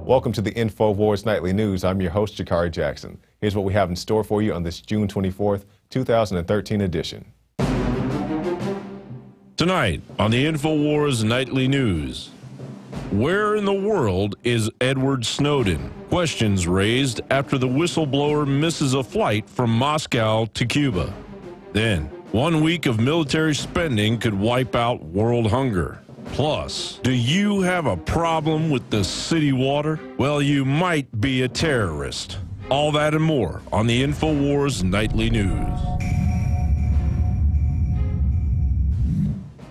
Welcome to the Infowars Nightly News. I'm your host, Jakari Jackson. Here's what we have in store for you on this June 24th, 2013 edition. Tonight on the Infowars Nightly News. Where in the world is Edward Snowden? Questions raised after the whistleblower misses a flight from Moscow to Cuba. Then, 1 week of military spending could wipe out world hunger. Plus, do you have a problem with the city water? Well, you might be a terrorist. All that and more on the Infowars Nightly News.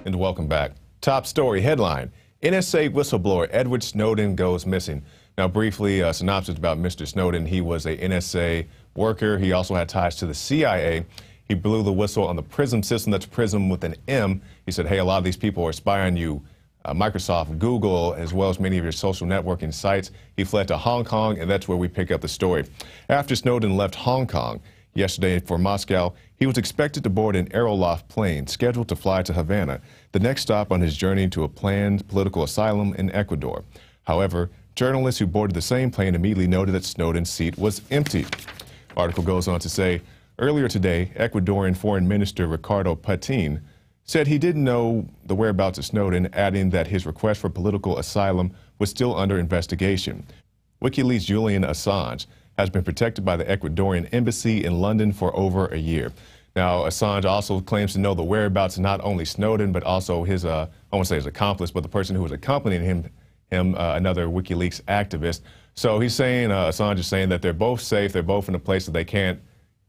And welcome back. Top story headline: NSA whistleblower Edward Snowden goes missing. Now, briefly, a synopsis about Mr. Snowden. He was a NSA worker. He also had ties to the CIA. He blew the whistle on the PRISM system. That's PRISM with an M. He said, hey, a lot of these people are spying on you. Microsoft, Google, as well as many of your social networking sites. He fled to Hong Kong, and that's where we pick up the story. After Snowden left Hong Kong yesterday for Moscow, he was expected to board an Aeroloft plane scheduled to fly to Havana, the next stop on his journey to a planned political asylum in Ecuador. However, journalists who boarded the same plane immediately noted that Snowden's seat was empty. The article goes on to say, earlier today, Ecuadorian Foreign Minister Ricardo Patin said he didn't know the whereabouts of Snowden, adding that his request for political asylum was still under investigation. WikiLeaks' Julian Assange has been protected by the Ecuadorian embassy in London for over a year. Now, Assange also claims to know the whereabouts of not only Snowden, but also his, I won't say his accomplice, but the person who was accompanying him, another WikiLeaks activist. So he's saying, Assange is saying that they're both safe, they're both in a place that they can't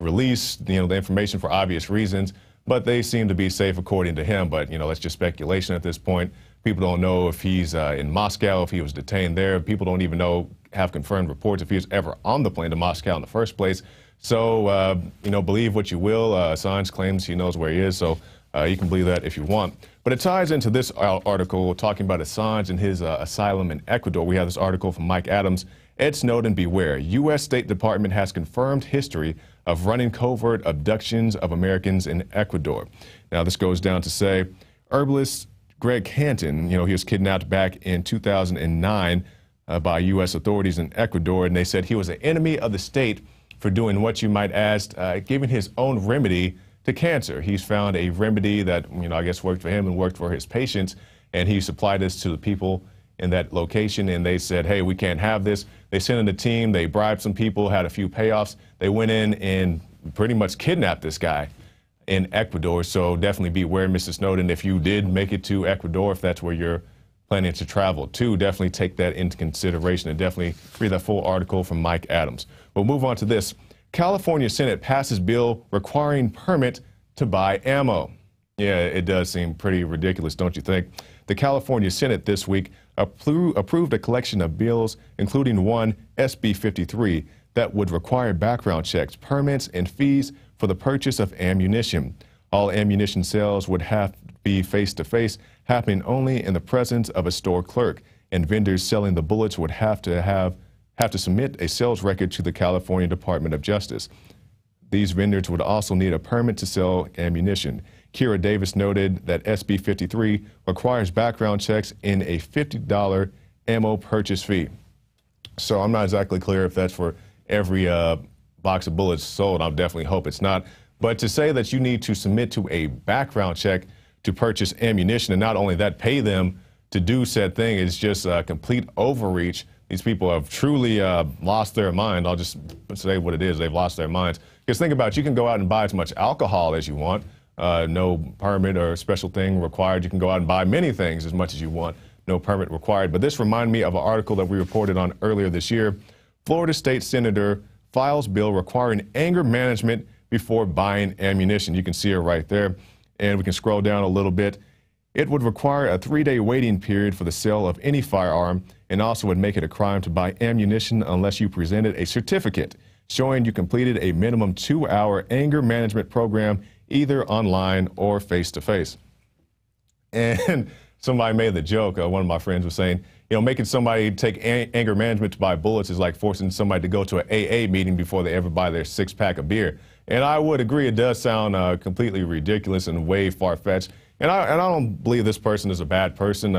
release, the information for obvious reasons, but they seem to be safe according to him. But, that's just speculation at this point. People don't know if he's in Moscow, if he was detained there. People don't even have confirmed reports if he was ever on the plane to Moscow in the first place. So, believe what you will. Assange claims he knows where he is, so you can believe that if you want. But it ties into this article talking about Assange and his asylum in Ecuador. We have this article from Mike Adams. Ed Snowden, beware. U.S. State Department has confirmed history of running covert abductions of Americans in Ecuador. Now, this goes down to say, herbalist Greg Canton, he was kidnapped back in 2009 by U.S. authorities in Ecuador, and they said he was an enemy of the state for doing what you might ask, giving his own remedy to cancer. He's found a remedy that, I guess worked for him and worked for his patients, and he supplied this to the people in that location, and they said, hey, we can't have this. They sent in a team, they bribed some people, had a few payoffs. They went in and pretty much kidnapped this guy in Ecuador. So definitely beware, Mr. Snowden. If you did make it to Ecuador, if that's where you're planning to travel to, definitely take that into consideration and definitely read that full article from Mike Adams. We'll move on to this. California Senate passes bill requiring permit to buy ammo. Yeah, it does seem pretty ridiculous, don't you think? The California Senate this week approved a collection of bills, including one, SB 53, that would require background checks, permits, and fees for the purchase of ammunition. All ammunition sales would have to be face-to-face, happening only in the presence of a store clerk, and vendors selling the bullets would have to submit a sales record to the California Department of Justice. These vendors would also need a permit to sell ammunition. Kira Davis noted that SB 53 requires background checks and a $50 ammo purchase fee. So I'm not exactly clear if that's for every box of bullets sold. I definitely hope it's not. But to say that you need to submit to a background check to purchase ammunition, and not only that, pay them to do said thing, is just a complete overreach. These people have truly lost their mind. I'll just say what it is. They've lost their minds. Because think about it, you can go out and buy as much alcohol as you want. No permit or special thing required. You can go out and buy many things as much as you want. No permit required. But this reminded me of an article that we reported on earlier this year. Florida State Senator files bill requiring anger management before buying ammunition. You can see it right there. And we can scroll down a little bit. It would require a 3-day waiting period for the sale of any firearm, and also would make it a crime to buy ammunition unless you presented a certificate showing you completed a minimum 2-hour anger management program, either online or face-to-face. And somebody made the joke, one of my friends was saying, making somebody take anger management to buy bullets is like forcing somebody to go to an AA meeting before they ever buy their 6-pack of beer. And I would agree, it does sound completely ridiculous and way far-fetched. And I don't believe this person is a bad person.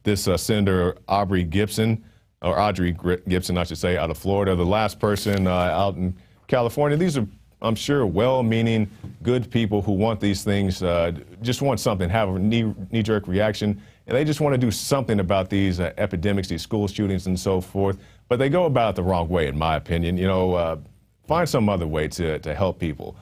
This Senator Aubrey Gibson, or Audrey Gibson, I should say, out of Florida. The last person out in California. These are, I'm sure, well-meaning, good people who want these things, just want something, have a knee-jerk reaction, and they just want to do something about these epidemics, these school shootings and so forth. But they go about it the wrong way, in my opinion. You know, find some other way to help people.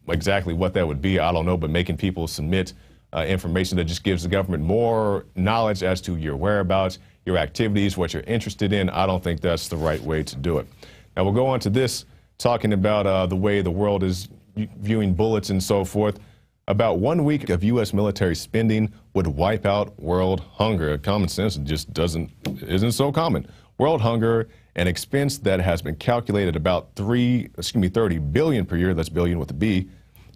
Exactly what that would be, I don't know, but making people submit information that just gives the government more knowledge as to your whereabouts, your activities, what you're interested in, I don't think that's the right way to do it. Now we'll go on to this, talking about the way the world is viewing bullets and so forth. About 1 week of U.S. military spending would wipe out world hunger. Common sense just isn't so common. World hunger, an expense that has been calculated about 30 billion per year. That's billion with a B.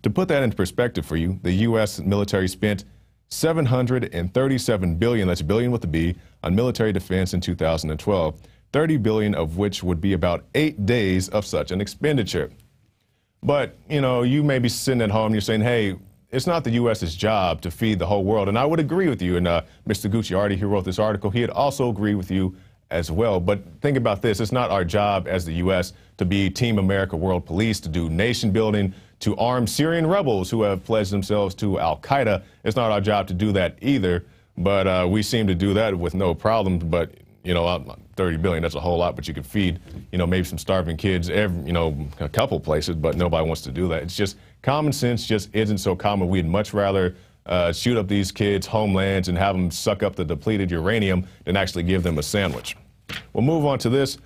To put that into perspective for you, the U.S. military spent $737 billion, that's billion with a B, on military defense in 2012, 30 billion of which would be about 8 days of such an expenditure. But, you know, you may be sitting at home, you're saying, hey, it's not the U.S.'s job to feed the whole world. And I would agree with you. And Mr. Gucciardi, who wrote this article, he'd also agree with you as well. But think about this. It's not our job as the U.S. to be Team America World Police, to do nation building, to arm Syrian rebels who have pledged themselves to al-Qaeda. It's not our job to do that either. But we seem to do that with no problem. But, you know, 30 billion, that's a whole lot, but you could feed, you know, maybe some starving kids, a couple places, but nobody wants to do that. It's just common sense just isn't so common. We'd much rather shoot up these kids' homelands and have them suck up the depleted uranium than actually give them a sandwich. We'll move on to this.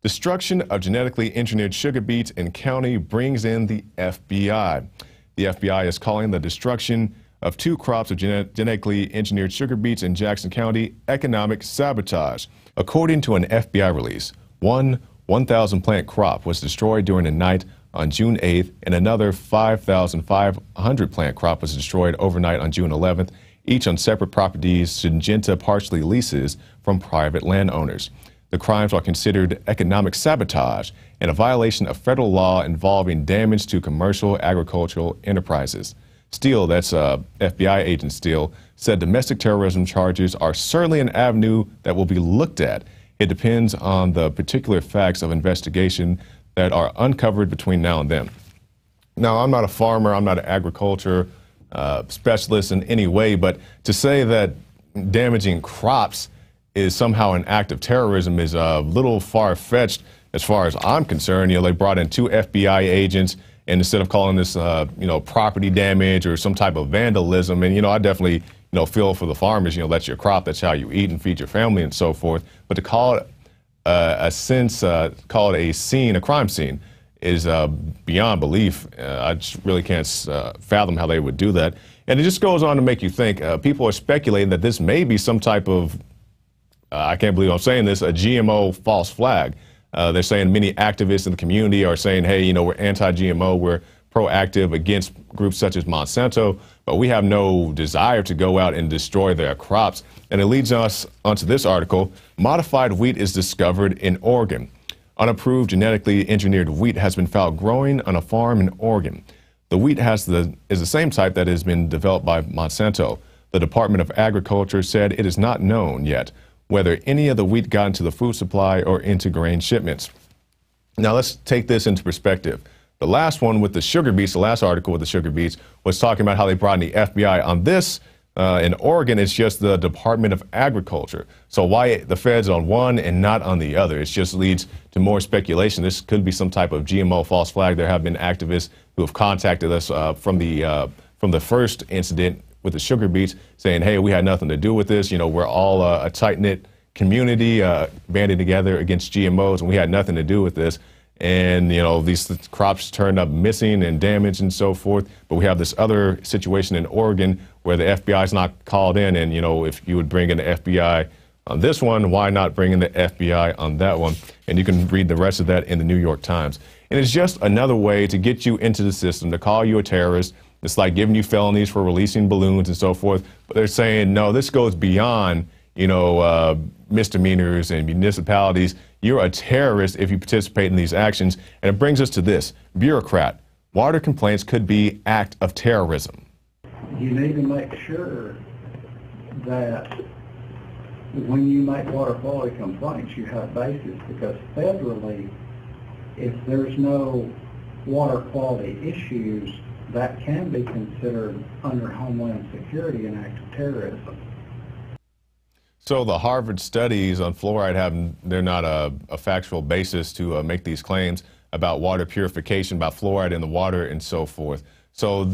Destruction of genetically engineered sugar beets in county brings in the FBI. The FBI is calling the destruction of 2 crops of genetically engineered sugar beets in Jackson County economic sabotage. According to an FBI release, one 1,000 plant crop was destroyed during the night on June 8th, and another 5,500 plant crop was destroyed overnight on June 11th, each on separate properties Syngenta partially leases from private landowners. The crimes are considered economic sabotage and a violation of federal law involving damage to commercial agricultural enterprises. Steele, that's FBI agent Steele, said domestic terrorism charges are certainly an avenue that will be looked at. It depends on the particular facts of investigation that are uncovered between now and then. Now, I'm not a farmer, I'm not an agriculture specialist in any way, but to say that damaging crops is somehow an act of terrorism is a little far-fetched as far as I'm concerned. You know, they brought in 2 FBI agents, and instead of calling this, property damage or some type of vandalism, and, I definitely, feel for the farmers, that's your crop, that's how you eat and feed your family and so forth. But to call it a scene, a crime scene, is beyond belief. I just really can't fathom how they would do that. And it just goes on to make you think. People are speculating that this may be some type of, I can't believe I'm saying this, a GMO false flag. They're saying many activists in the community are saying, hey, we're anti-GMO, we're proactive against groups such as Monsanto, but we have no desire to go out and destroy their crops. And it leads us onto this article. Modified wheat is discovered in Oregon. Unapproved genetically engineered wheat has been found growing on a farm in Oregon. The wheat is the same type that has been developed by Monsanto. The Department of Agriculture said it is not known yet whether any of the wheat got into the food supply or into grain shipments. Now let's take this into perspective. The last one with the sugar beets, the last article with the sugar beets, was talking about how they brought in the FBI. On this, in Oregon, it's just the Department of Agriculture. So why the feds on one and not on the other? It just leads to more speculation. This could be some type of GMO false flag. There have been activists who have contacted us from the first incident with the sugar beets saying, hey, we had nothing to do with this. We're all a tight-knit community banding together against GMOs, and we had nothing to do with this. And, these crops turned up missing and damaged and so forth. But we have this other situation in Oregon where the FBI is not called in. And, if you would bring in the FBI on this one, why not bring in the FBI on that one? And you can read the rest of that in the New York Times. And it's just another way to get you into the system, to call you a terrorist. It's like giving you felonies for releasing balloons and so forth. But they're saying, no, this goes beyond, misdemeanors and municipalities. You're a terrorist if you participate in these actions. And it brings us to this. Bureaucrat. Water complaints could be act of terrorism. You need to make sure that when you make water quality complaints, you have basis, because federally, if there's no water quality issues, that can be considered under Homeland Security an act of terrorism. So the Harvard studies on fluoride they're not a factual basis to make these claims about water purification, about fluoride in the water and so forth. So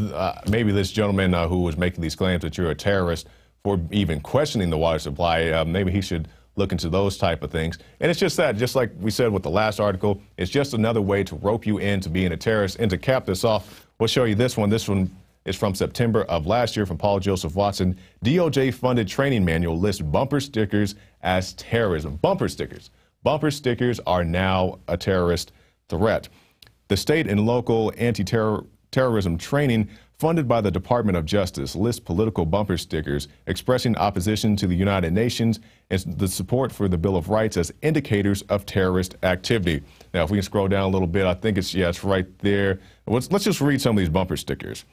maybe this gentleman who was making these claims that you're a terrorist for even questioning the water supply, maybe he should look into those type of things. And it's just that, just like we said with the last article, it's just another way to rope you into being a terrorist. And to cap this off, we'll show you this one. This one is from September of last year from Paul Joseph Watson. DOJ-funded training manual lists bumper stickers as terrorism. Bumper stickers. Bumper stickers are now a terrorist threat. The state and local anti-terrorism training funded by the Department of Justice lists political bumper stickers expressing opposition to the United Nations and the support for the Bill of Rights as indicators of terrorist activity. Now, if we can scroll down a little bit, I think it's right there. Let's just read some of these bumper stickers.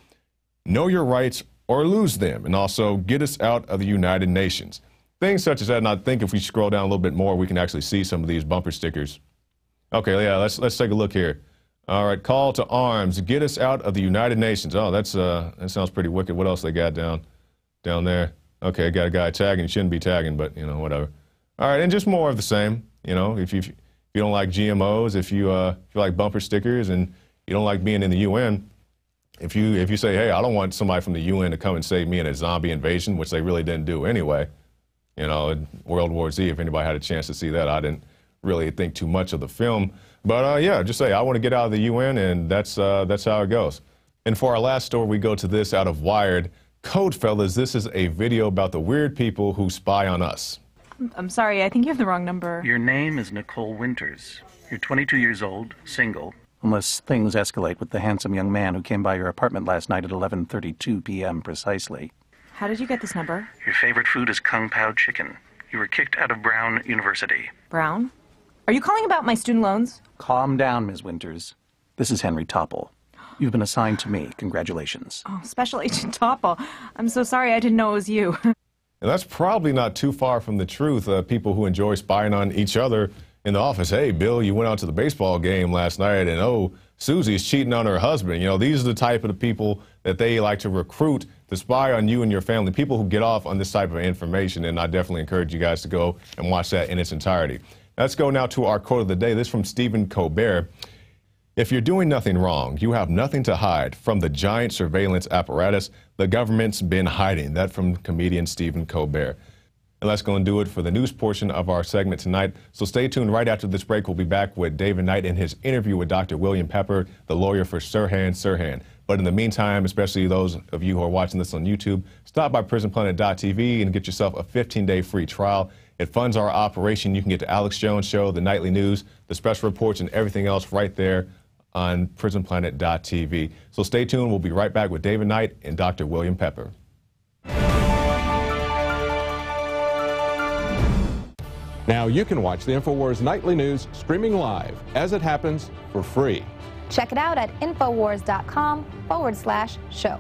Know your rights or lose them, and also get us out of the United Nations. Things such as that, and I think if we scroll down a little bit more, we can actually see some of these bumper stickers. Okay, yeah, let's take a look here. All right, call to arms, get us out of the United Nations. Oh, that sounds pretty wicked. What else they got down there? Okay, got a guy tagging. You shouldn't be tagging, but, you know, whatever. All right, and just more of the same. You know, if you don't like GMOs, if you like bumper stickers and you don't like being in the UN, if you say, hey, I don't want somebody from the UN to come and save me in a zombie invasion, which they really didn't do anyway. You know, in World War Z, if anybody had a chance to see that, I didn't really think too much of the film. But yeah, just say, I want to get out of the UN, and that's how it goes. And for our last story, we go to this out of Wired. Codefellas, this is a video about the weird people who spy on us. I'm sorry, I think you have the wrong number. Your name is Nicole Winters. You're 22 years old, single. Unless things escalate with the handsome young man who came by your apartment last night at 11:32 p.m. precisely. How did you get this number? Your favorite food is Kung Pao chicken. You were kicked out of Brown University. Brown? Are you calling about my student loans? Calm down, Ms. Winters. This is Henry Topple. You've been assigned to me. Congratulations. Oh, Special Agent Topple. I'm so sorry I didn't know it was you. And that's probably not too far from the truth. People who enjoy spying on each other in the office. Hey, Bill, you went out to the baseball game last night, and oh, Susie's cheating on her husband. You know, these are the type of the people that they like to recruit to spy on you and your family, people who get off on this type of information, and I definitely encourage you guys to go and watch that in its entirety. Let's go now to our quote of the day. This is from Stephen Colbert. If you're doing nothing wrong, you have nothing to hide from the giant surveillance apparatus the government's been hiding. That from comedian Stephen Colbert. And that's going to do it for the news portion of our segment tonight. So stay tuned. Right after this break, we'll be back with David Knight in his interview with Dr. William Pepper, the lawyer for Sirhan. But in the meantime, especially those of you who are watching this on YouTube, stop by prisonplanet.tv and get yourself a 15-day free trial. It funds our operation. You can get the Alex Jones Show, the nightly news, the special reports, and everything else right there on prisonplanet.tv. So stay tuned. We'll be right back with David Knight and Dr. William Pepper. Now you can watch the Infowars Nightly News streaming live as it happens for free. Check it out at Infowars.com/show.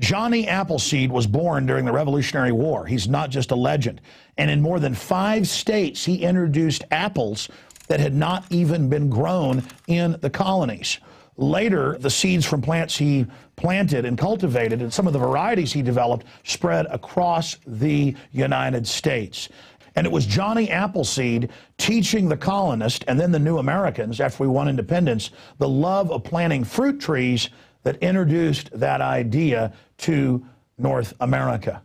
Johnny Appleseed was born during the Revolutionary War. He's not just a legend. And in more than 5 states, he introduced apples that had not even been grown in the colonies. Later, the seeds from plants he planted and cultivated and some of the varieties he developed spread across the United States. And it was Johnny Appleseed teaching the colonists and then the new Americans, after we won independence, the love of planting fruit trees that introduced that idea to North America.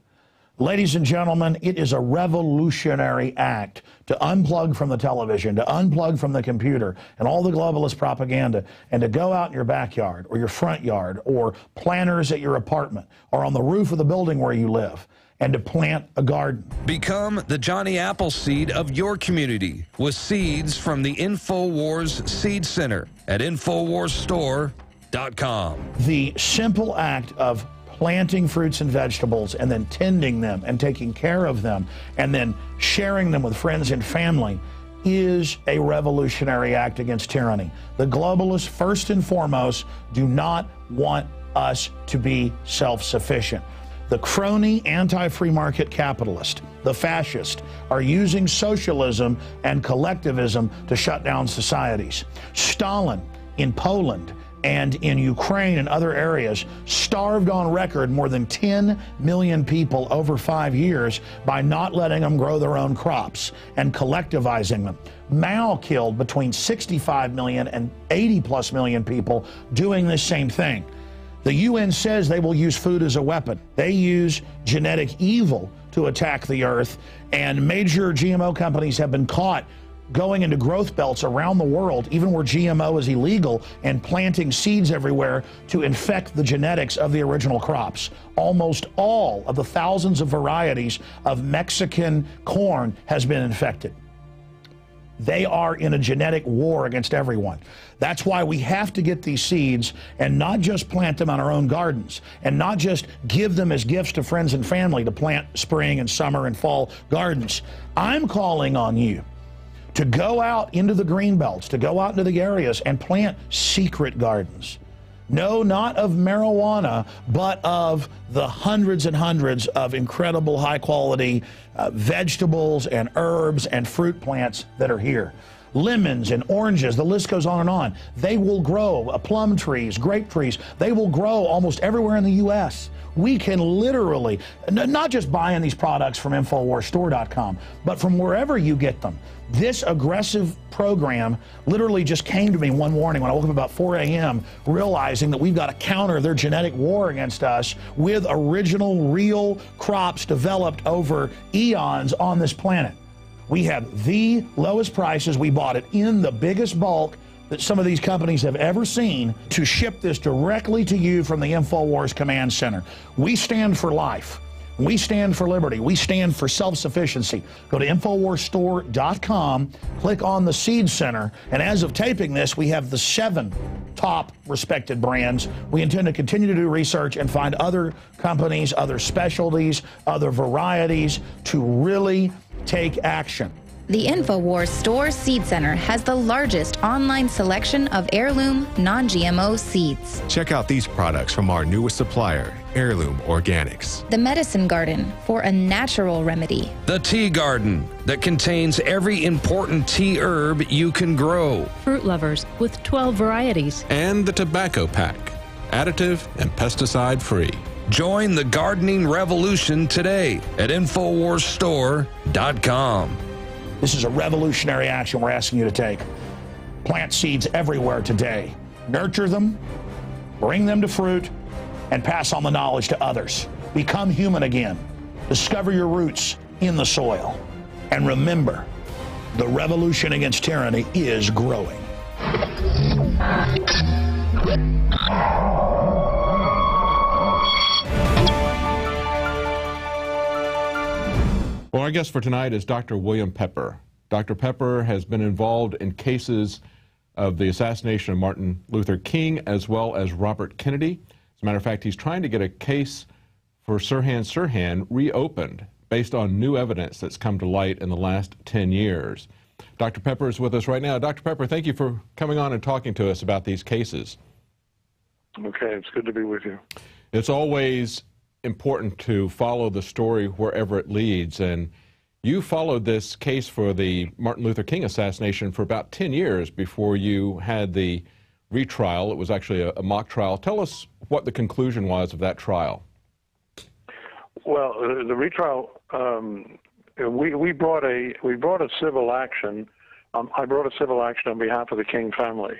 Ladies and gentlemen, it is a revolutionary act to unplug from the television, to unplug from the computer and all the globalist propaganda, and to go out in your backyard or your front yard or planters at your apartment or on the roof of the building where you live, and to plant a garden. Become the Johnny Appleseed of your community with seeds from the Infowars Seed Center at InfoWarsStore.com. The simple act of planting fruits and vegetables and then tending them and taking care of them and then sharing them with friends and family is a revolutionary act against tyranny. The globalists, first and foremost, do not want us to be self-sufficient. The crony anti-free market capitalist, the fascist, are using socialism and collectivism to shut down societies. Stalin in Poland and in Ukraine and other areas starved on record more than 10 million people over 5 years by not letting them grow their own crops and collectivizing them. Mao killed between 65 million and 80+ million people doing this same thing. The UN says they will use food as a weapon. They use genetic evil to attack the earth, and major GMO companies have been caught going into growth belts around the world, even where GMO is illegal, and planting seeds everywhere to infect the genetics of the original crops. Almost all of the thousands of varieties of Mexican corn has been infected. They are in a genetic war against everyone. That's why we have to get these seeds and not just plant them on our own gardens and not just give them as gifts to friends and family to plant spring and summer and fall gardens. I'm calling on you to go out into the green belts, to go out into the areas and plant secret gardens. No, not of marijuana, but of the hundreds and hundreds of incredible high-quality vegetables and herbs and fruit plants that are here. Lemons and oranges, the list goes on and on. They will grow, plum trees, grape trees, they will grow almost everywhere in the U.S. We can literally, not just buying these products from InfoWarsStore.com, but from wherever you get them. This aggressive program literally just came to me one morning when I woke up about 4 a.m. realizing that we've got to counter their genetic war against us with original, real crops developed over eons on this planet. We have the lowest prices. We bought it in the biggest bulk that some of these companies have ever seen to ship this directly to you from the InfoWars Command Center. We stand for life. We stand for liberty. We stand for self-sufficiency. Go to InfoWarsStore.com, click on the Seed Center, and as of taping this, we have the 7 top respected brands. We intend to continue to do research and find other companies, other specialties, other varieties to really take action. The Infowars Store Seed Center has the largest online selection of heirloom, non-GMO seeds. Check out these products from our newest supplier, Heirloom Organics. The Medicine Garden for a natural remedy. The Tea Garden that contains every important tea herb you can grow. Fruit Lovers with 12 varieties. And the Tobacco Pack, additive and pesticide free. Join the gardening revolution today at InfoWarsStore.com. This is a revolutionary action we're asking you to take. Plant seeds everywhere today. Nurture them, bring them to fruit, and pass on the knowledge to others. Become human again. Discover your roots in the soil. And remember, the revolution against tyranny is growing. Well, our guest for tonight is Dr. William Pepper. Dr. Pepper has been involved in cases of the assassination of Martin Luther King as well as Robert Kennedy. As a matter of fact, he's trying to get a case for Sirhan reopened based on new evidence that's come to light in the last 10 years. Dr. Pepper is with us right now. Dr. Pepper, thank you for coming on and talking to us about these cases. Okay, it's good to be with you. It's always important to follow the story wherever it leads, and you followed this case for the Martin Luther King assassination for about 10 years before you had the retrial. It was actually a mock trial. Tell us what the conclusion was of that trial. Well, the retrial, we brought a civil action. I brought a civil action on behalf of the King family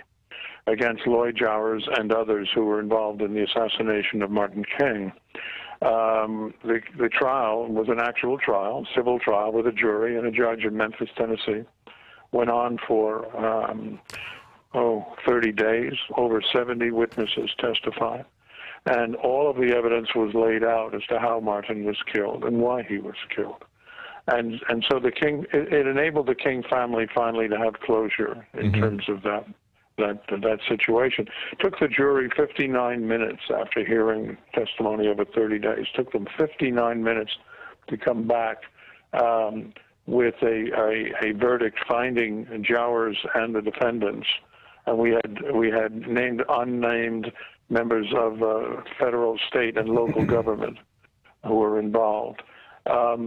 against Lloyd Jowers and others who were involved in the assassination of Martin King. The trial was an actual trial, civil trial with a jury and a judge in Memphis, Tennessee. Went on for 30 days. Over 70 witnesses testified, and all of the evidence was laid out as to how Martin was killed and why he was killed. And so the King, it enabled the King family finally to have closure in terms of that situation. It took the jury 59 minutes after hearing testimony over 30 days. It took them 59 minutes to come back with a verdict finding Jowers and the defendants. And we had named unnamed members of federal, state, and local government who were involved as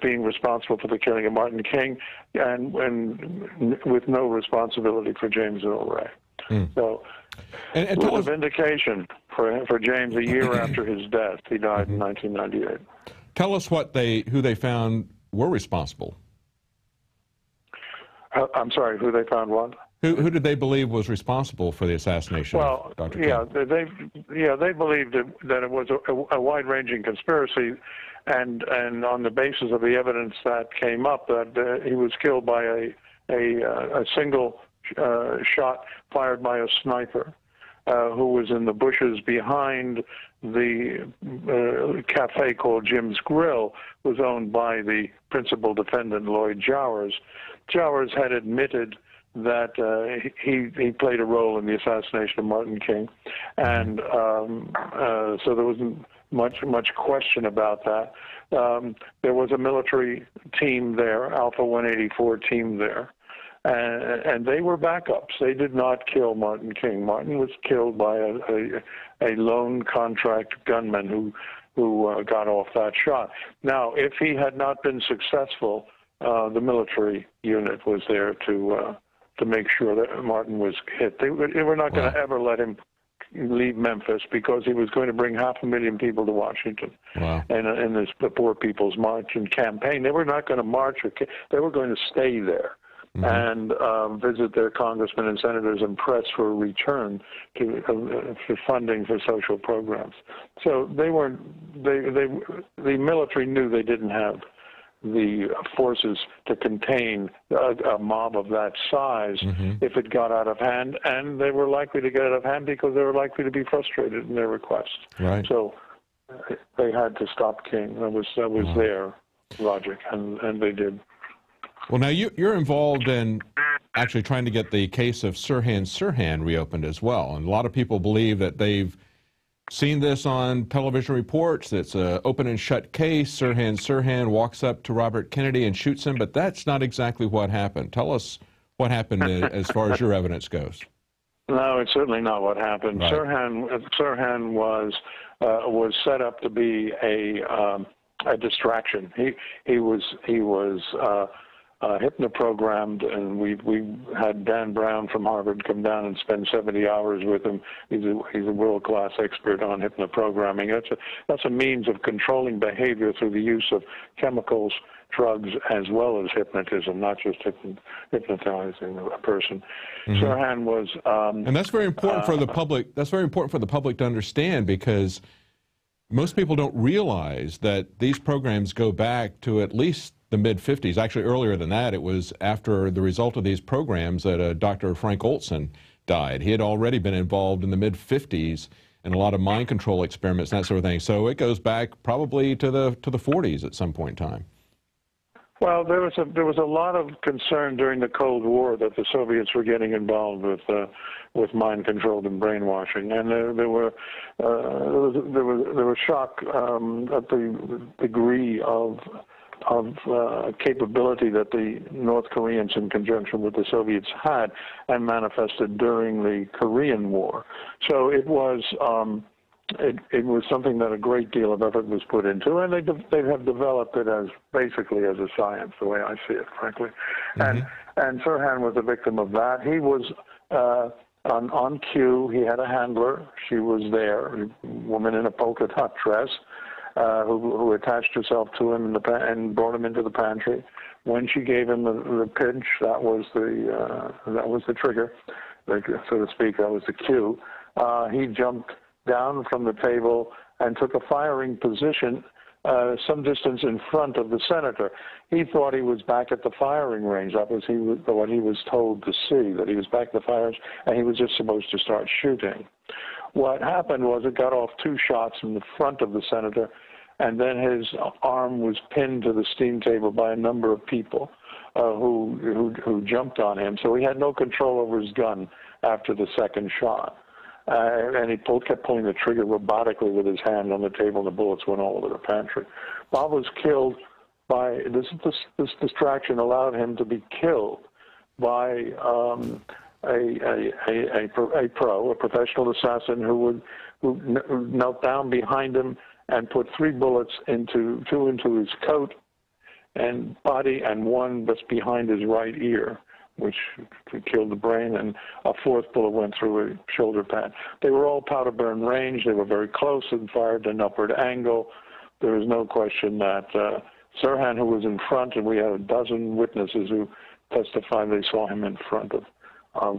being responsible for the killing of Martin King, and with no responsibility for James Earl Ray. So it was a vindication for James a year after his death. He died in 1998. Tell us who they found were responsible. I'm sorry, who they found what? Who did they believe was responsible for the assassination of Dr. King? They believed that it was a wide-ranging conspiracy, and on the basis of the evidence that came up, that he was killed by a single shot fired by a sniper who was in the bushes behind the cafe called Jim's Grill, was owned by the principal defendant, Lloyd Jowers. Jowers had admitted that he played a role in the assassination of Martin King, and so there wasn't much question about that. There was a military team there, Alpha 184 team there, and they were backups. They did not kill Martin King. Martin was killed by a lone contract gunman who got off that shot. Now, if he had not been successful, the military unit was there to make sure that Martin was hit. They were not going to ever let him leave Memphis, because he was going to bring 500,000 people to Washington in this Poor People's March and campaign. They were not going to march. They were going to stay there and visit their congressmen and senators and press for a return for funding for social programs. So they weren't. The military knew they didn't have the forces to contain a mob of that size if it got out of hand, and they were likely to get out of hand because they were likely to be frustrated in their requests. Right. So they had to stop King. That was their logic, and they did. Well, now you're involved in actually trying to get the case of Sirhan reopened as well, and a lot of people believe that they've seen this on television reports. It's an open and shut case. Sirhan walks up to Robert Kennedy and shoots him, but that's not exactly what happened. Tell us what happened as far as your evidence goes. No, it's certainly not what happened. Right. Sirhan was set up to be a distraction. He was hypnoprogrammed, and we had Dan Brown from Harvard come down and spend 70 hours with him. He's a world-class expert on hypnoprogramming. That's a means of controlling behavior through the use of chemicals, drugs, as well as hypnotism, not just hypnotizing a person. Sirhan was, and that's very important for the public. That's very important for the public to understand, because most people don't realize that these programs go back to at least the mid-50s. Actually, earlier than that, it was after the result of these programs that Dr. Frank Olson died. He had already been involved in the mid-50s in a lot of mind control experiments and that sort of thing. So it goes back probably to the 40s at some point in time. Well, there was a lot of concern during the Cold War that the Soviets were getting involved with mind control and brainwashing, and there was shock at the degree of capability that the North Koreans, in conjunction with the Soviets, had and manifested during the Korean War. So it was something that a great deal of effort was put into, and they have developed it as basically as a science, the way I see it, frankly. And Sirhan was a victim of that. He was on cue. He had a handler. She was there, a woman in a polka dot dress, who attached herself to him and brought him into the pantry. When she gave him the pinch, that was the trigger, so to speak. That was the cue. He jumped down from the table and took a firing position some distance in front of the senator. He thought he was back at the firing range. That was what he was told to see, that he was back at the firing range, and he was just supposed to start shooting. What happened was it got off 2 shots in the front of the senator, and then his arm was pinned to the steam table by a number of people who jumped on him. So he had no control over his gun after the second shot. And he kept pulling the trigger robotically with his hand on the table, and the bullets went all over the pantry. Bob was killed by this distraction allowed him to be killed by a professional assassin who knelt down behind him and put 3 bullets two into his coat and body, and 1 just behind his right ear, which killed the brain, and a 4th bullet went through a shoulder pad. They were all powder burn range. They were very close and fired at an upward angle. There was no question that Sirhan, who was in front, and we had a dozen witnesses who testified they saw him in front of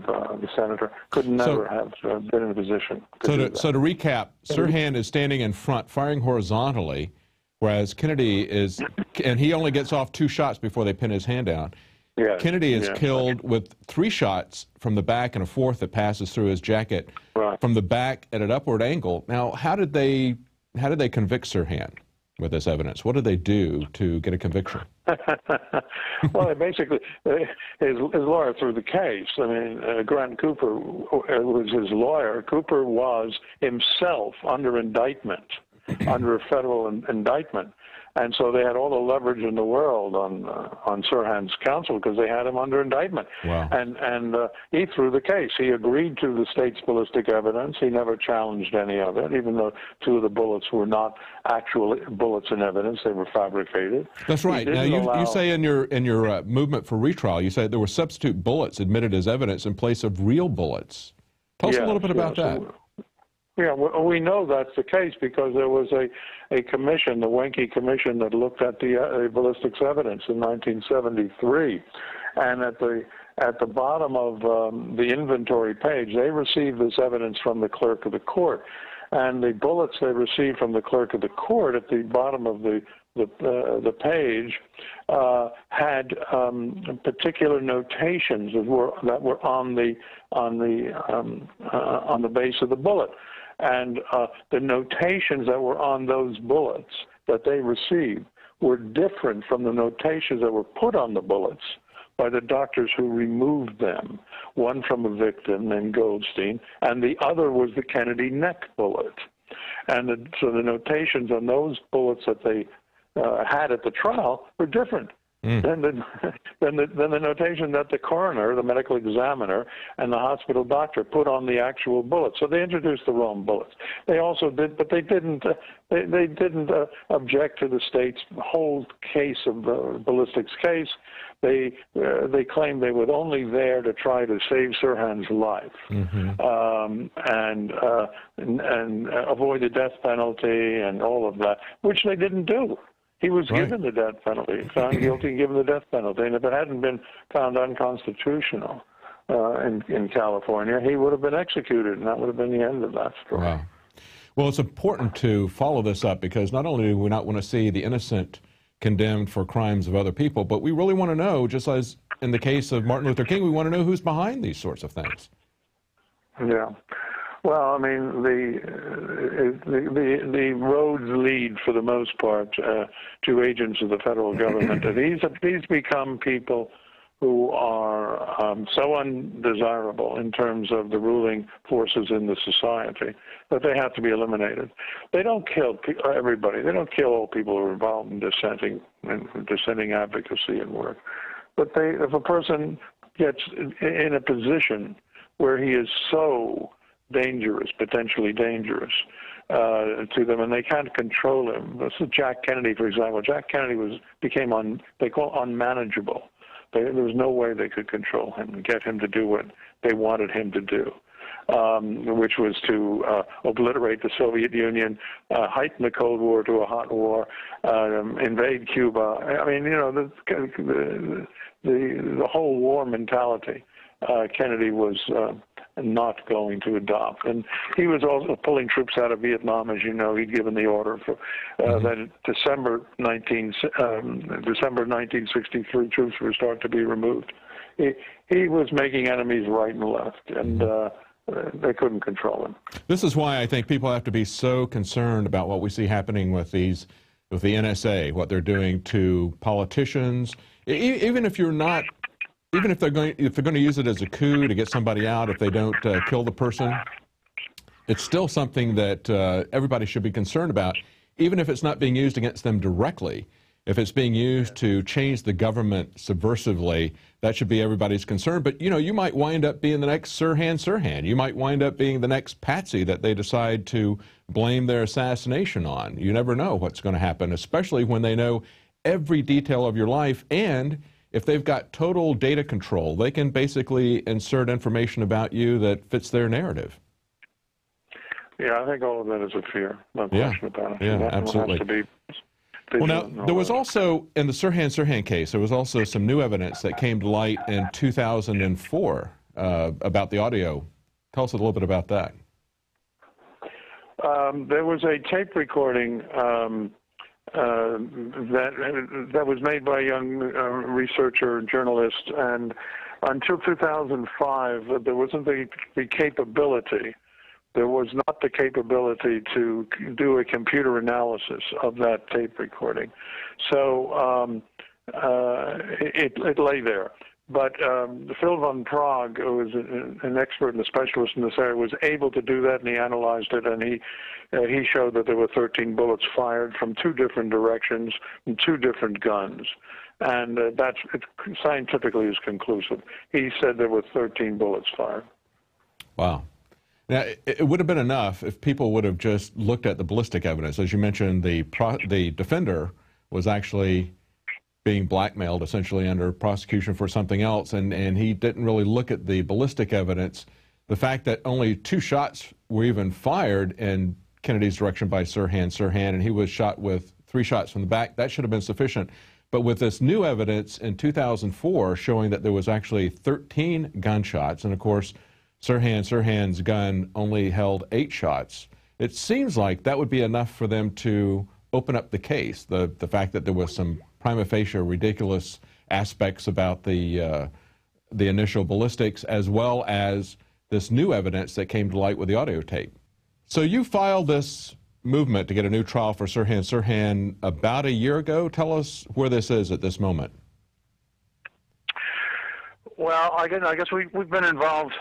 the senator, could never have been in a position. So to recap, Sirhan is standing in front, firing horizontally, whereas Kennedy is, and he only gets off 2 shots before they pin his hand down. Yes, Kennedy is killed with 3 shots from the back and a 4th that passes through his jacket from the back at an upward angle. Now, how did they convict Sirhan with this evidence? What did they do to get a conviction? Well, basically, his lawyer threw the case. I mean, Grant Cooper was his lawyer. Cooper was himself under indictment, under a federal indictment. And so they had all the leverage in the world on Sirhan's counsel because they had him under indictment. Wow. And he threw the case. He agreed to the state's ballistic evidence. He never challenged any of it, even though 2 of the bullets were not actual bullets in evidence. They were fabricated. That's right. Now, you say in your movement for retrial, you say there were substitute bullets admitted as evidence in place of real bullets. Tell us a little bit about that. Yeah, well, we know that's the case because there was a commission, the Wenke Commission, that looked at the ballistics evidence in 1973, and at the bottom of the inventory page, they received this evidence from the clerk of the court, and the bullets they received from the clerk of the court at the bottom of the page had particular notations that were on the base of the bullet. And the notations that were on those bullets that they received were different from the notations that were put on the bullets by the doctors who removed them, one from a victim named Goldstein, and the other was the Kennedy neck bullet. And so the notations on those bullets that they had at the trial were different than the notation that the coroner, the medical examiner, and the hospital doctor put on the actual bullets. So they introduced the wrong bullets. They also did, but they didn't. They didn't object to the state's whole case of the ballistics case. They claimed they were only there to try to save Sirhan's life and avoid the death penalty and all of that, which they didn't do. He was given the death penalty, found guilty and given the death penalty. And if it hadn't been found unconstitutional in California, he would have been executed, and that would have been the end of that story. Wow. Well, it's important to follow this up because not only do we not want to see the innocent condemned for crimes of other people, but we really want to know, just as in the case of Martin Luther King, we want to know who's behind these sorts of things. Yeah. Well, I mean, the roads lead, for the most part, to agents of the federal government. And these become people who are so undesirable in terms of the ruling forces in the society that they have to be eliminated. They don't kill everybody. They don't kill all people who are involved in dissenting advocacy and work. But if a person gets in a position where he is so dangerous, potentially dangerous to them, and they can't control him. This is Jack Kennedy, for example. Jack Kennedy became unmanageable. There was no way they could control him and get him to do what they wanted him to do, which was to obliterate the Soviet Union, heighten the Cold War to a hot war, invade Cuba. I mean, you know, the whole war mentality Kennedy was not going to adopt. And he was also pulling troops out of Vietnam. As you know, he'd given the order for that in December 1963, troops were starting to be removed. He was making enemies right and left, and they couldn't control him. This is why I think people have to be so concerned about what we see happening with the NSA, what they're doing to politicians, even if you're not. Even if they're going to use it as a coup to get somebody out, if they don't kill the person, it's still something that everybody should be concerned about, even if it's not being used against them directly. If it's being used to change the government subversively, that should be everybody's concern. But, you know, you might wind up being the next Sirhan Sirhan. You might wind up being the next patsy that they decide to blame their assassination on. You never know what's going to happen, especially when they know every detail of your life. And if they've got total data control, they can basically insert information about you that fits their narrative. Yeah, I think all of that is a fear. No question about it. Yeah, that absolutely. Has to be well, now, there was also, in the Sirhan Sirhan case, there was also some new evidence that came to light in 2004 about the audio. Tell us a little bit about that. There was a tape recording that was made by a young researcher and journalist, and until 2005, there wasn't the capability. There was not the capability to do a computer analysis of that tape recording. So it lay there. But Phil von Prague, who was an expert and a specialist in this area, was able to do that, and he analyzed it, and he showed that there were 13 bullets fired from 2 different directions, from 2 different guns. And it scientifically is conclusive. He said there were 13 bullets fired. Wow. Now, it would have been enough if people would have just looked at the ballistic evidence. As you mentioned, the defender was actually being blackmailed essentially under prosecution for something else, and he didn't really look at the ballistic evidence. The fact that only 2 shots were even fired in Kennedy's direction by Sirhan Sirhan, and he was shot with 3 shots from the back, that should have been sufficient. But with this new evidence in 2004 showing that there was actually 13 gunshots, and of course, Sirhan Sirhan's gun only held 8 shots. It seems like that would be enough for them to open up the case. The fact that there was some prima facie ridiculous aspects about the initial ballistics, as well as this new evidence that came to light with the audio tape. So you filed this movement to get a new trial for Sirhan Sirhan about a year ago. Tell us where this is at this moment. Well, I guess we've been involved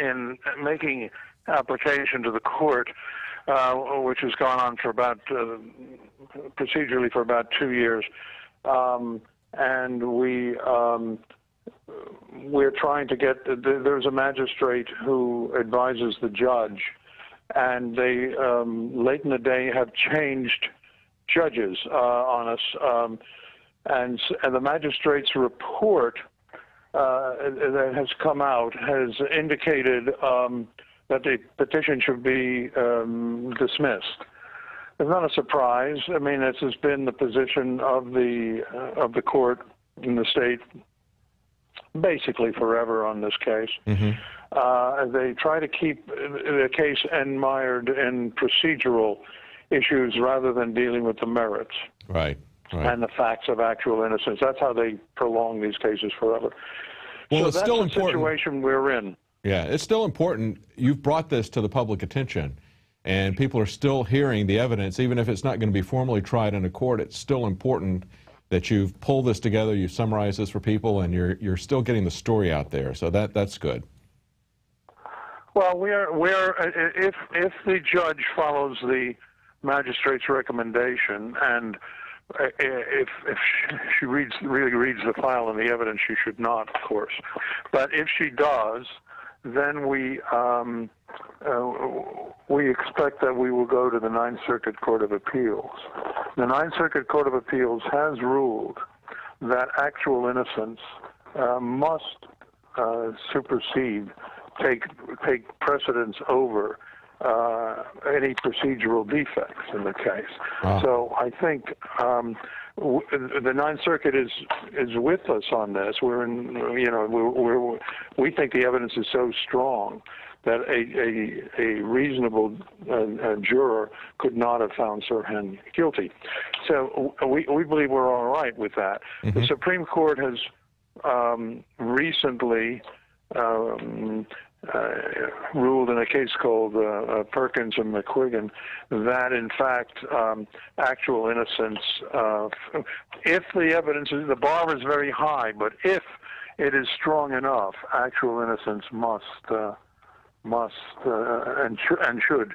in making application to the court, which has gone on for about, procedurally for about 2 years. And we're trying to get, there's a magistrate who advises the judge, and they, late in the day, have changed judges on us. And the magistrate's report that has come out has indicated that the petition should be dismissed. It's not a surprise. I mean, this has been the position of the court in the state basically forever on this case. Mm-hmm. They try to keep the case mired in procedural issues rather than dealing with the merits. Right. Right. And the facts of actual innocence. That's how they prolong these cases forever. Well, so it's that's still the important. Situation we're in. Yeah, it's still important. You've brought this to the public attention, and people are still hearing the evidence. Even if it's not going to be formally tried in a court, it's still important that you've pulled this together, you've summarized this for people, and you're still getting the story out there. So that's good. Well, if the judge follows the magistrate's recommendation, and if she really reads the file and the evidence, she should not, of course. But if she does, then we expect that we will go to the Ninth Circuit Court of Appeals. The Ninth Circuit Court of Appeals has ruled that actual innocence must supersede, take precedence over any procedural defects in the case. So I think the Ninth Circuit is with us on this. We think the evidence is so strong that a reasonable juror could not have found Sirhan guilty. So we believe we're all right with that. Mm-hmm. The Supreme Court has recently ruled in a case called Perkins and McQuiggan that, in fact, actual innocence, if the evidence is, the bar is very high, but if it is strong enough, actual innocence must and should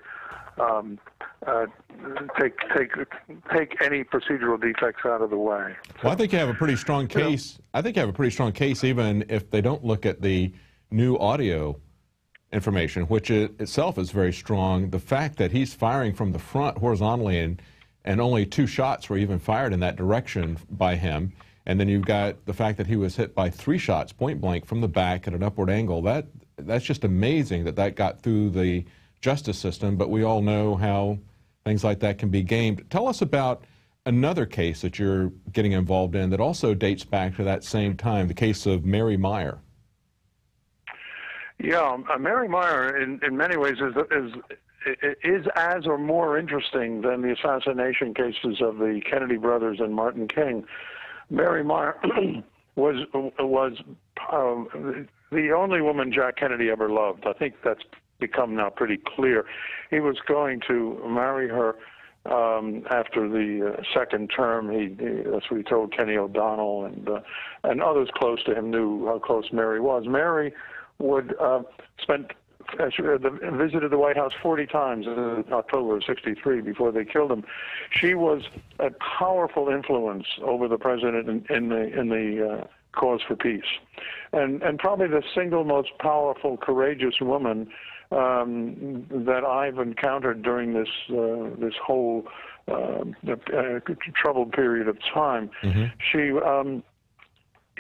take any procedural defects out of the way. Well, I think you have a pretty strong case. I think you have a pretty strong case, even if they don't look at the new audio information, which itself is very strong. The fact that he's firing from the front horizontally and only 2 shots were even fired in that direction by him. And then you've got the fact that he was hit by 3 shots point blank from the back at an upward angle. That's just amazing that got through the justice system, but we all know how things like that can be gamed. Tell us about another case that you're getting involved in that also dates back to that same time, the case of Mary Meyer. Yeah, Mary Meyer in many ways is as or more interesting than the assassination cases of the Kennedy brothers and Martin King. Mary Meyer was the only woman Jack Kennedy ever loved. I think that's become now pretty clear. He was going to marry her after the second term. That's what he told Kenny O'Donnell, and others close to him knew how close Mary was. Mary would visited the White House 40 times in October of '63 before they killed him. She was a powerful influence over the president in the cause for peace, and probably the single most powerful, courageous woman that I've encountered during this whole troubled period of time. Mm-hmm.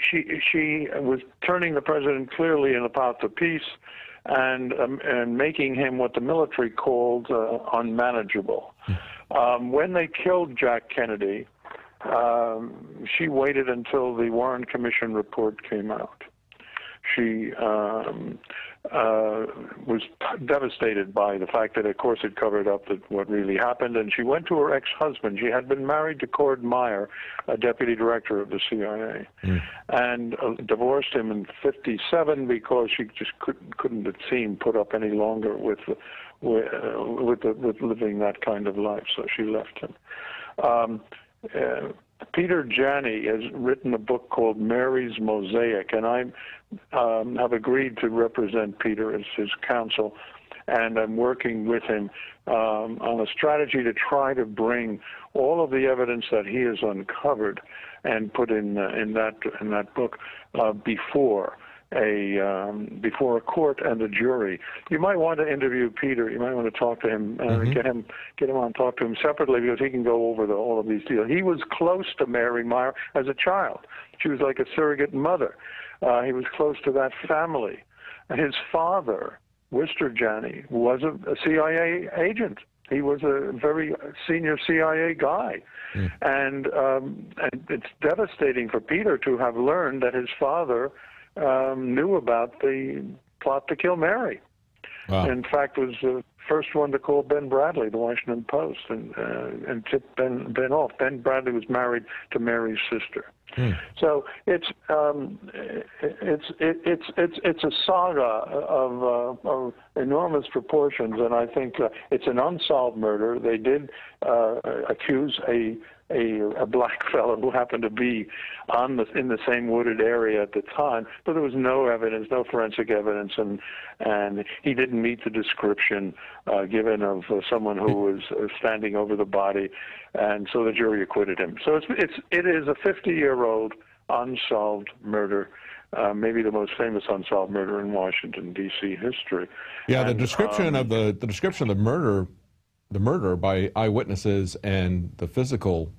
She was turning the president clearly in the path to peace, and making him what the military called unmanageable. When they killed Jack Kennedy, she waited until the Warren Commission report came out. She was devastated by the fact that, of course, it covered up what really happened, and she went to her ex-husband. She had been married to Cord Meyer, a deputy director of the CIA, and divorced him in '57 because she just couldn't it seemed, put up any longer with living that kind of life, so she left him. Peter Janney has written a book called Mary's Mosaic, and I have agreed to represent Peter as his counsel, and I'm working with him on a strategy to try to bring all of the evidence that he has uncovered and put in that book before a court and a jury. You might want to interview Peter. You might want to talk to him and get him on, talk to him separately, because he can go over all of these deals. He was close to Mary Meyer as a child. She was like a surrogate mother. He was close to that family. And his father, Wister Janney, was a CIA agent. He was a very senior CIA guy. And it's devastating for Peter to have learned that his father knew about the plot to kill Mary. Wow. In fact, was the first one to call Ben Bradley, the Washington Post, and tip Ben off. Ben Bradley was married to Mary's sister. So it's a saga of enormous proportions, and I think it's an unsolved murder. They did accuse a black fellow who happened to be in the same wooded area at the time, but there was no evidence, no forensic evidence, and he didn't meet the description given of someone who was standing over the body, and so the jury acquitted him. So it is a 50-year-old unsolved murder. Maybe the most famous unsolved murder in Washington D.C. history. Yeah, the description of the murder by eyewitnesses and the physical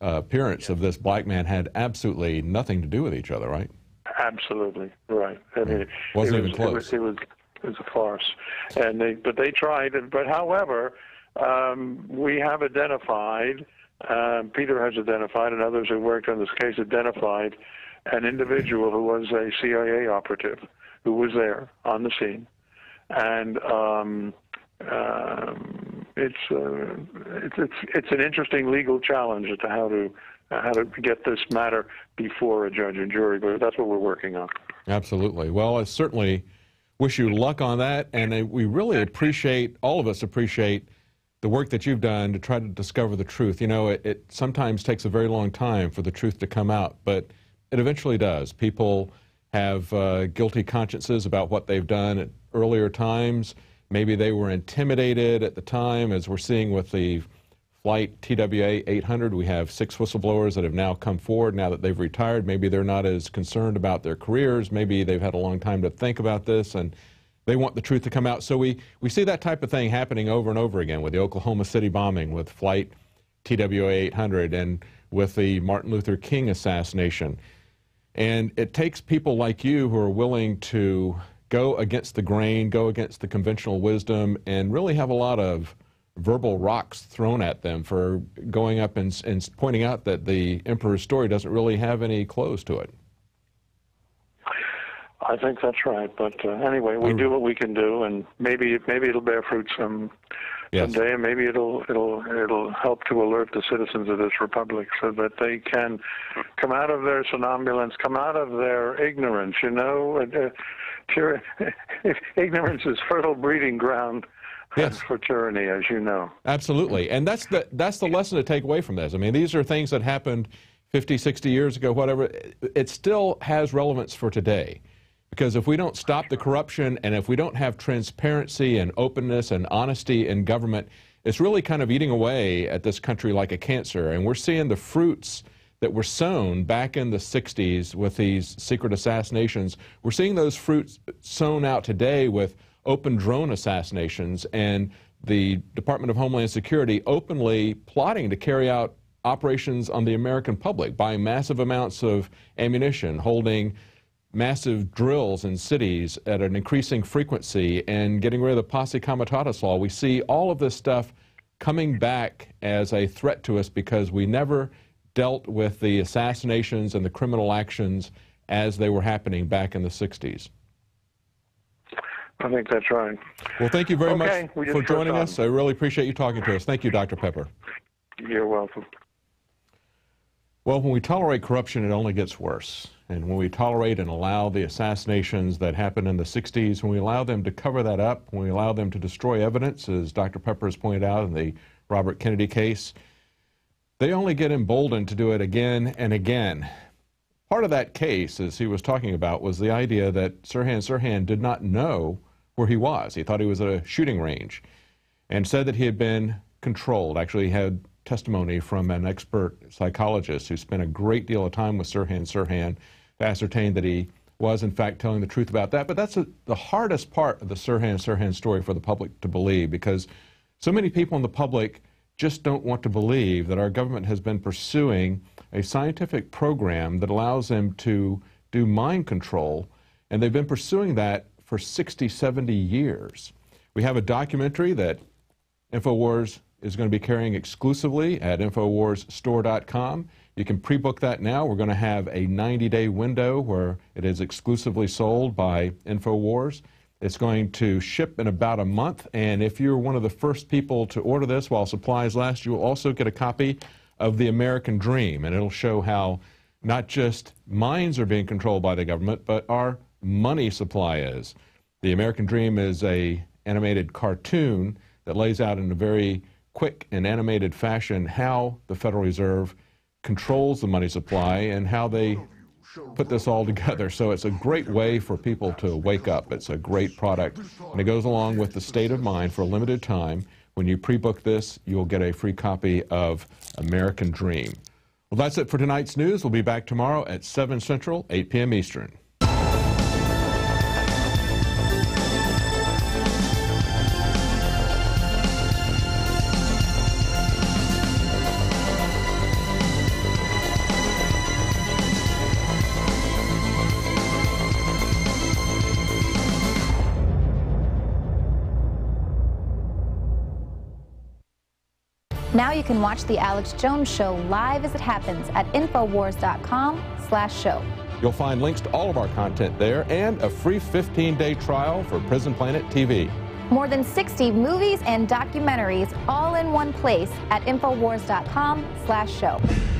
appearance of this black man had absolutely nothing to do with each other, right? Absolutely right. I mean, wasn't even close. It was a farce, but they tried. But however, we have identified. Peter has identified, and others who worked on this case identified an individual who was a CIA operative who was there on the scene, and it's an interesting legal challenge as to how to get this matter before a judge and jury, but that's what we're working on. Absolutely. Well, I certainly wish you luck on that, and we really appreciate, all of us appreciate, the work that you've done to try to discover the truth. You know, it sometimes takes a very long time for the truth to come out, but it eventually does. People have guilty consciences about what they've done. earlier times. Maybe they were intimidated at the time, as we're seeing with the flight TWA 800. We have 6 whistleblowers that have now come forward now that they've retired. Maybe they're not as concerned about their careers. Maybe they've had a long time to think about this, and they want the truth to come out. So we see that type of thing happening over and over again with the Oklahoma City bombing, with flight TWA 800, and with the Martin Luther King assassination. And it takes people like you who are willing to go against the grain, go against the conventional wisdom, and really have a lot of verbal rocks thrown at them for going up and pointing out that the Emperor's story doesn't really have any close to it. I think that's right. But anyway, we do what we can do, and maybe it'll bear fruit someday, and maybe it'll help to alert the citizens of this republic so that they can come out of their somnambulance, come out of their ignorance. You know, ignorance is fertile breeding ground. Yes. For tyranny, as you know. Absolutely. And that's the lesson to take away from this. I mean, these are things that happened 50, 60 years ago, whatever. It still has relevance for today. Because if we don't stop the corruption, and if we don't have transparency and openness and honesty in government, it's really kind of eating away at this country like a cancer. And we're seeing the fruits that were sown back in the 60s with these secret assassinations. We're seeing those fruits sown out today with open drone assassinations, and the Department of Homeland Security openly plotting to carry out operations on the American public, buying massive amounts of ammunition, holding massive drills in cities at an increasing frequency, and getting rid of the posse comitatus law. We see all of this stuff coming back as a threat to us because we never dealt with the assassinations and the criminal actions as they were happening back in the 60s. I think that's right. Well, thank you very much for joining us. I really appreciate you talking to us. Thank you, Dr. Pepper. You're welcome. Well, when we tolerate corruption, it only gets worse. And when we tolerate and allow the assassinations that happened in the 60s, when we allow them to cover that up, when we allow them to destroy evidence, as Dr. Pepper has pointed out in the Robert Kennedy case, they only get emboldened to do it again and again. Part of that case, as he was talking about, was the idea that Sirhan did not know where he was. He thought he was at a shooting range and said that he had been controlled. Actually, he had testimony from an expert psychologist who spent a great deal of time with Sirhan to ascertain that he was, in fact, telling the truth about that. But that's the hardest part of the Sirhan story for the public to believe, because so many people in the public just don't want to believe that our government has been pursuing a scientific program that allows them to do mind control, and they've been pursuing that for 60, 70 years. We have a documentary that Infowars is going to be carrying exclusively at InfowarsStore.com. You can pre-book that now. We're going to have a 90-day window where it is exclusively sold by Infowars. It's going to ship in about a month, and if you're one of the first people to order this while supplies last, you will also get a copy of The American Dream, and it'll show how not just minds are being controlled by the government, but our money supply is. The American Dream is an animated cartoon that lays out in a very quick and animated fashion how the Federal Reserve controls the money supply and how they put this all together. So it's a great way for people to wake up. It's a great product, and it goes along with the State of Mind for a limited time. When you pre-book this, you'll get a free copy of American Dream. Well, that's it for tonight's news. We'll be back tomorrow at 7 Central, 8 p.m. Eastern. Now you can watch The Alex Jones Show live as it happens at Infowars.com/show. You'll find links to all of our content there and a free 15-day trial for Prison Planet TV. More than 60 movies and documentaries all in one place at Infowars.com/show.